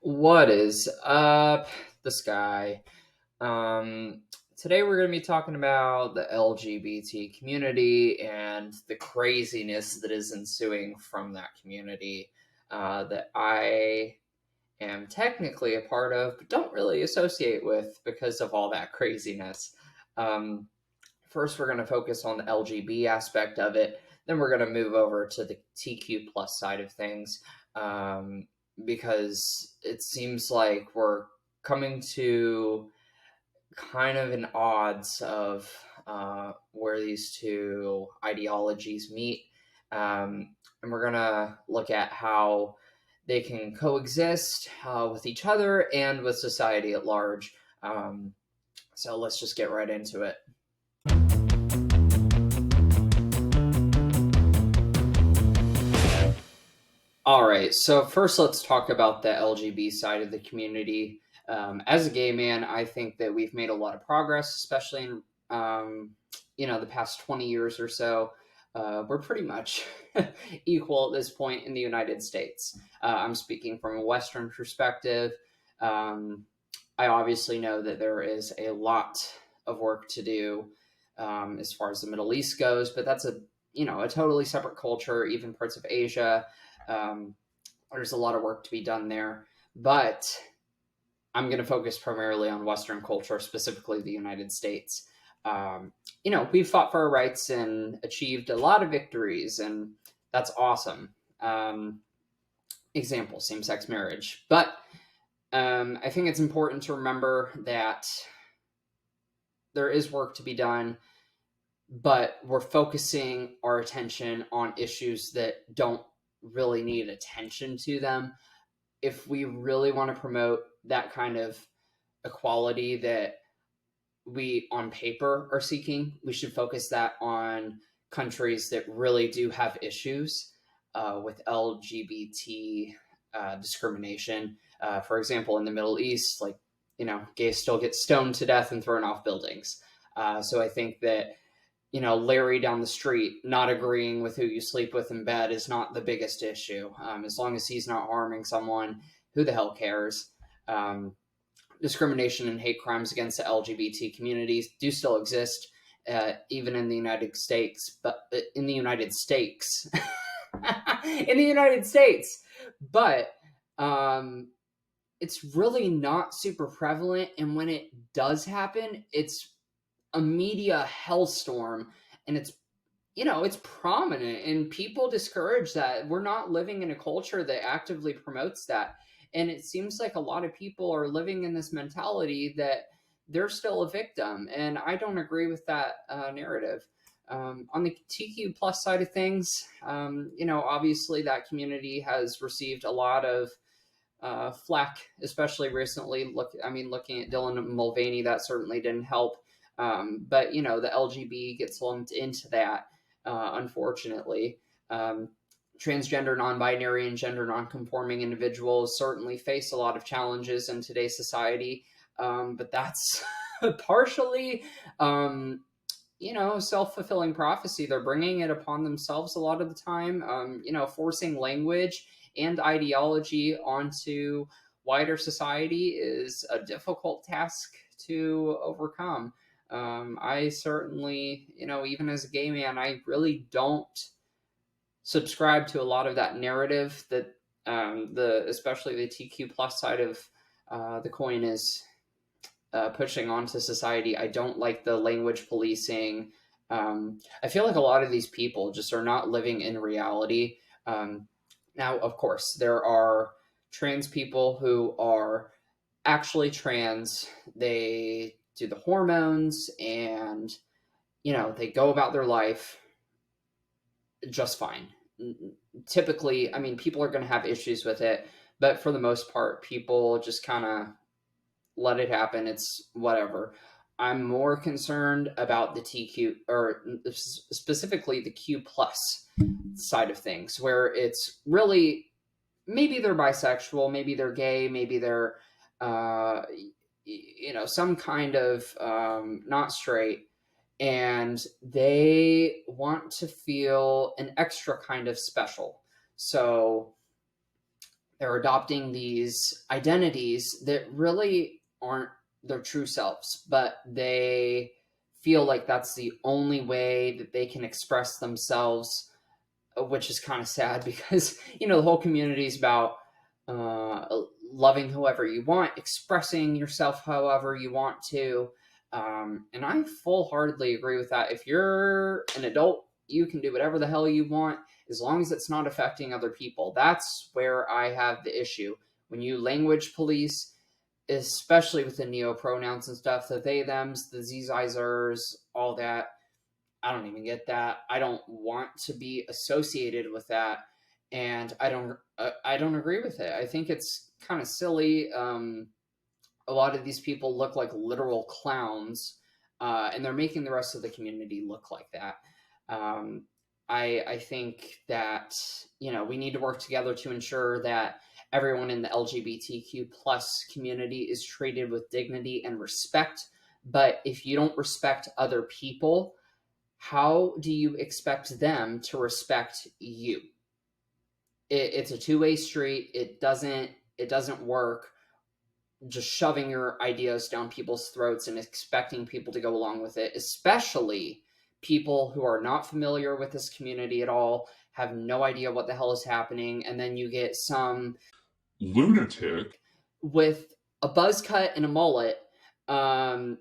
What is up, the sky? Um, Today we're going to be talking about the LGBT community and the craziness that is ensuing from that community that I am technically a part of, but don't really associate with because of all that craziness. Um, First, we're going to focus on the LGB aspect of it. Then we're going to move over to the TQ plus side of things, um, because it seems like we're coming to kind of an odds of where these two ideologies meet. And we're going to look at how they can coexist with each other and with society at large. So let's just get right into it. All right. So first, let's talk about the LGB side of the community. As a gay man, I think that we've made a lot of progress, especially in the past 20 years or so. We're pretty much equal at this point in the United States. I'm speaking from a Western perspective. Um, I obviously know that there is a lot of work to do as far as the Middle East goes, but that's a totally separate culture. Even parts of Asia. Um, there's a lot of work to be done there, but I'm going to focus primarily on Western culture, specifically the United States. We've fought for our rights and achieved a lot of victories, and that's awesome. Example, same sex marriage. But I think it's important to remember that there is work to be done, but we're focusing our attention on issues that don't really need attention to them. If we really want to promote that kind of equality that we on paper are seeking, we should focus that on countries that really do have issues with LGBT discrimination. For example, in the Middle East, gays still get stoned to death and thrown off buildings. So I think that Larry down the street not agreeing with who you sleep with in bed is not the biggest issue. As long as he's not harming someone, who the hell cares? Discrimination and hate crimes against the LGBT communities do still exist, even in the United States. But in the United States, in the United States, but it's really not super prevalent. And when it does happen, it's a media hellstorm, and it's prominent, and people discourage that. We're not living in a culture that actively promotes that, and it seems like a lot of people are living in this mentality that they're still a victim, and I don't agree with that narrative. On the TQ plus side of things, obviously that community has received a lot of flack, especially recently. Looking at Dylan Mulvaney, that certainly didn't help. But the LGB gets lumped into that, unfortunately. Transgender, non-binary, and gender non-conforming individuals certainly face a lot of challenges in today's society, but that's partially, self-fulfilling prophecy. They're bringing it upon themselves a lot of the time. Forcing language and ideology onto wider society is a difficult task to overcome. I certainly, even as a gay man, I really don't subscribe to a lot of that narrative that especially the TQ plus side of the coin is pushing onto society. I don't like the language policing. I feel like a lot of these people just are not living in reality. Now, of course, there are trans people who are actually trans. They do the hormones, and they go about their life just fine. Typically, people are going to have issues with it, but for the most part, people just kind of let it happen. It's whatever. I'm more concerned about the TQ, or specifically the Q plus side of things, where it's really, maybe they're bisexual, maybe they're gay, maybe they're some kind of not straight, and they want to feel an extra kind of special. So They're adopting these identities that really aren't their true selves, but they feel like that's the only way that they can express themselves, which is kind of sad because, the whole community is about uh, loving whoever you want, expressing yourself however you want to. And I full heartedly agree with that. If you're an adult, you can do whatever the hell you want as long as it's not affecting other people. That's where I have the issue. When you language police, especially with the neo pronouns and stuff, the they, thems, the z's, i's, ers, all that, I don't even get that. I don't want to be associated with that, and I don't agree with it. I think it's kind of silly. A lot of these people look like literal clowns, and they're making the rest of the community look like that. Um, I think that we need to work together to ensure that everyone in the LGBTQ plus community is treated with dignity and respect. But if you don't respect other people, how do you expect them to respect you? It's a two-way street. It doesn't work just shoving your ideas down people's throats and expecting people to go along with it, especially people who are not familiar with this community at all, have no idea what the hell is happening, and then you get some lunatic with a buzz cut and a mullet, um,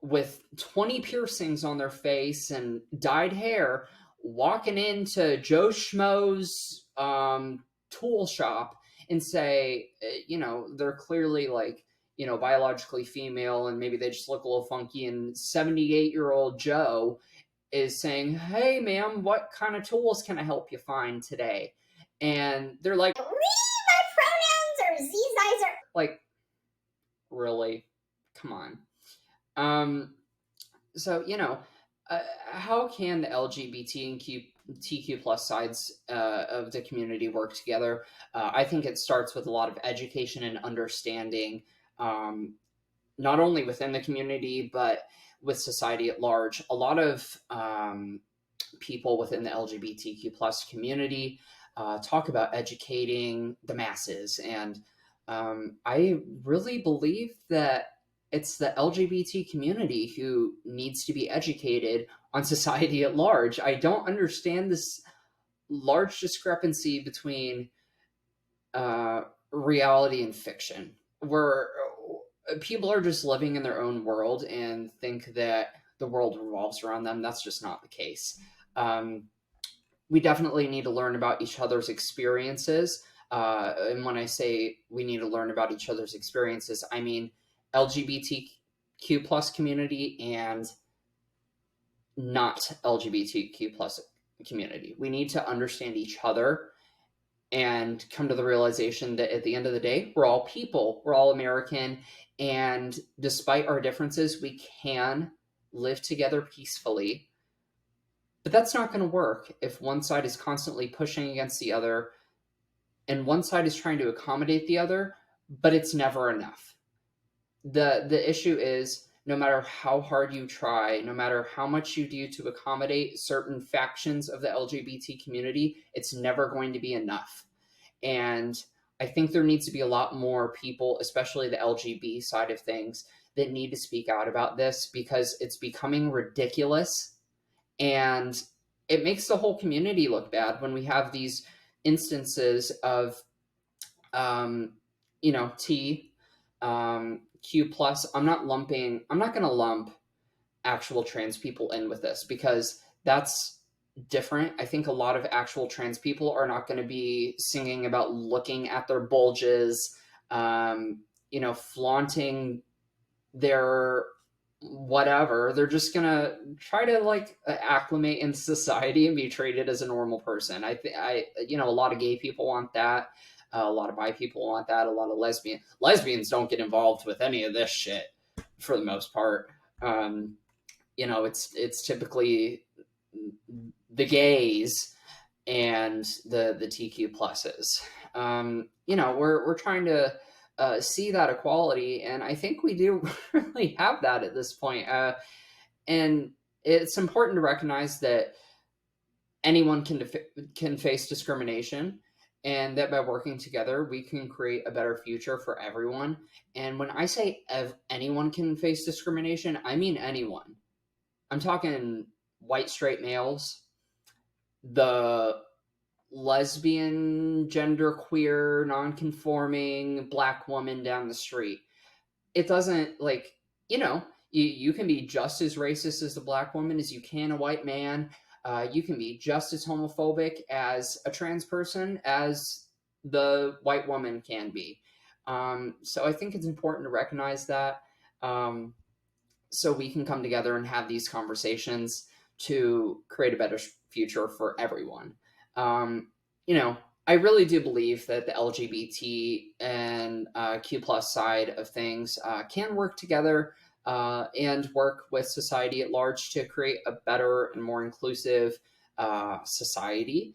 with 20 piercings on their face and dyed hair, walking into Joe Schmo's tool shop and say, they're clearly like, biologically female and maybe they just look a little funky. And 78-year-old Joe is saying, "Hey, ma'am, what kind of tools can I help you find today?" And they're like, "My pronouns are these, eyes are." Like, really? Come on. So, how can the LGBTQ plus sides of the community work together? I think it starts with a lot of education and understanding, not only within the community, but with society at large. A lot of people within the LGBTQ plus community talk about educating the masses. And I really believe that it's the LGBT community who needs to be educated on society at large. I don't understand this large discrepancy between reality and fiction, where people are just living in their own world and think that the world revolves around them. That's just not the case. We definitely need to learn about each other's experiences. And when I say we need to learn about each other's experiences, I mean LGBTQ plus community and not LGBTQ plus community. We need to understand each other and come to the realization that at the end of the day, we're all people, we're all American, and despite our differences, we can live together peacefully. But that's not going to work if one side is constantly pushing against the other and one side is trying to accommodate the other, but it's never enough. The issue is, no matter how hard you try, no matter how much you do to accommodate certain factions of the LGBT community, it's never going to be enough. And I think there needs to be a lot more people, especially the LGB side of things, that need to speak out about this, because it's becoming ridiculous and it makes the whole community look bad when we have these instances of T, Q plus. I'm not going to lump actual trans people in with this, because that's different. I think a lot of actual trans people are not going to be singing about looking at their bulges, flaunting their whatever. They're just going to try to acclimate in society and be treated as a normal person. A lot of gay people want that. A lot of bi people want that. A lot of lesbians don't get involved with any of this shit for the most part. It's typically the gays and the TQ pluses. We're trying to see that equality, and I think we do really have that at this point. And it's important to recognize that anyone can face discrimination, and that by working together, we can create a better future for everyone. And when I say anyone can face discrimination, I mean anyone. I'm talking white straight males, the lesbian, genderqueer, non-conforming black woman down the street. It doesn't, like, you can be just as racist as a black woman as you can a white man. You can be just as homophobic as a trans person as the white woman can be. So I think it's important to recognize that, so we can come together and have these conversations to create a better future for everyone. Um, you know, I really do believe that the LGBT and Q plus side of things can work together and work with society at large to create a better and more inclusive society.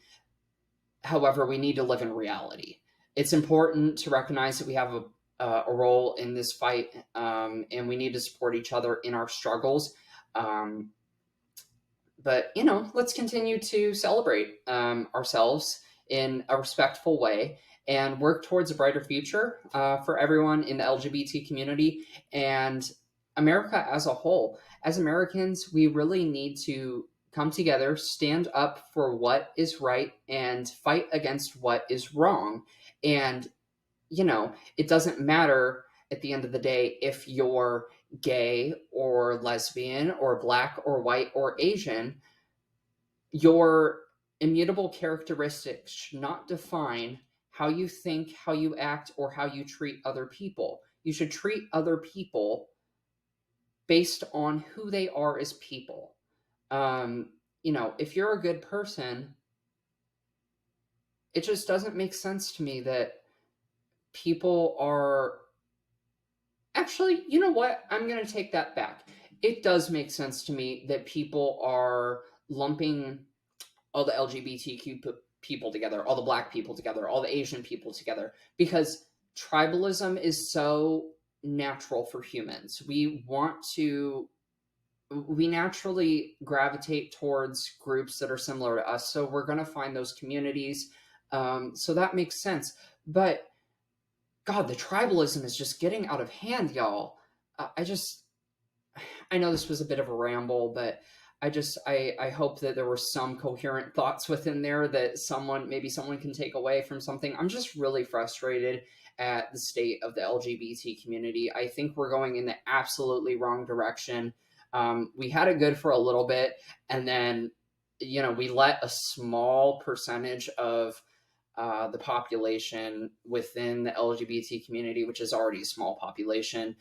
However, we need to live in reality. It's important to recognize that we have a role in this fight, and we need to support each other in our struggles. Um, but let's continue to celebrate ourselves in a respectful way and work towards a brighter future for everyone in the LGBT community and America as a whole. As Americans, we really need to come together, stand up for what is right, and fight against what is wrong. And it doesn't matter at the end of the day if you're gay or lesbian or black or white or Asian. Your immutable characteristics should not define how you think, how you act, or how you treat other people. You should treat other people based on who they are as people. If you're a good person, it just doesn't make sense to me that people are actually, you know what? I'm going to take that back. It does make sense to me that people are lumping all the LGBTQ people together, all the black people together, all the Asian people together, because tribalism is so natural for humans. We naturally gravitate towards groups that are similar to us. So we're going to find those communities. So that makes sense. But God, the tribalism is just getting out of hand, y'all. I know this was a bit of a ramble, but I hope that there were some coherent thoughts within there that maybe someone can take away from something. I'm just really frustrated at the state of the LGBT community. I think we're going in the absolutely wrong direction. We had it good for a little bit, and then we let a small percentage of the population within the LGBT community, which is already a small population,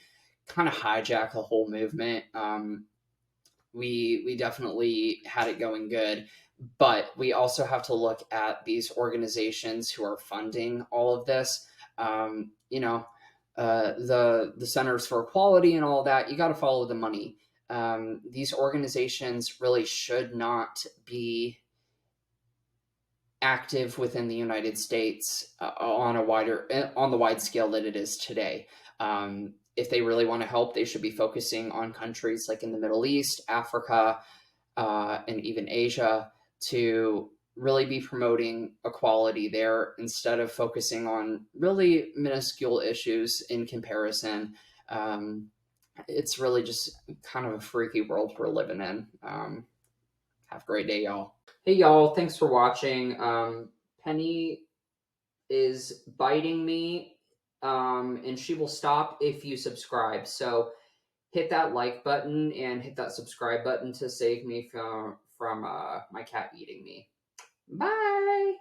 kind of hijack the whole movement. We definitely had it going good, but we also have to look at these organizations who are funding all of this. The Centers for Equality and all that. You got to follow the money. These organizations really should not be active within the United States on the wide scale that it is today. If they really want to help, they should be focusing on countries like in the Middle East, Africa, and even Asia to really be promoting equality there instead of focusing on really minuscule issues in comparison. It's really just kind of a freaky world we're living in. Have a great day, y'all. Hey, y'all. Thanks for watching. Penny is biting me, and she will stop if you subscribe. So hit that like button and hit that subscribe button to save me from my cat eating me. Bye.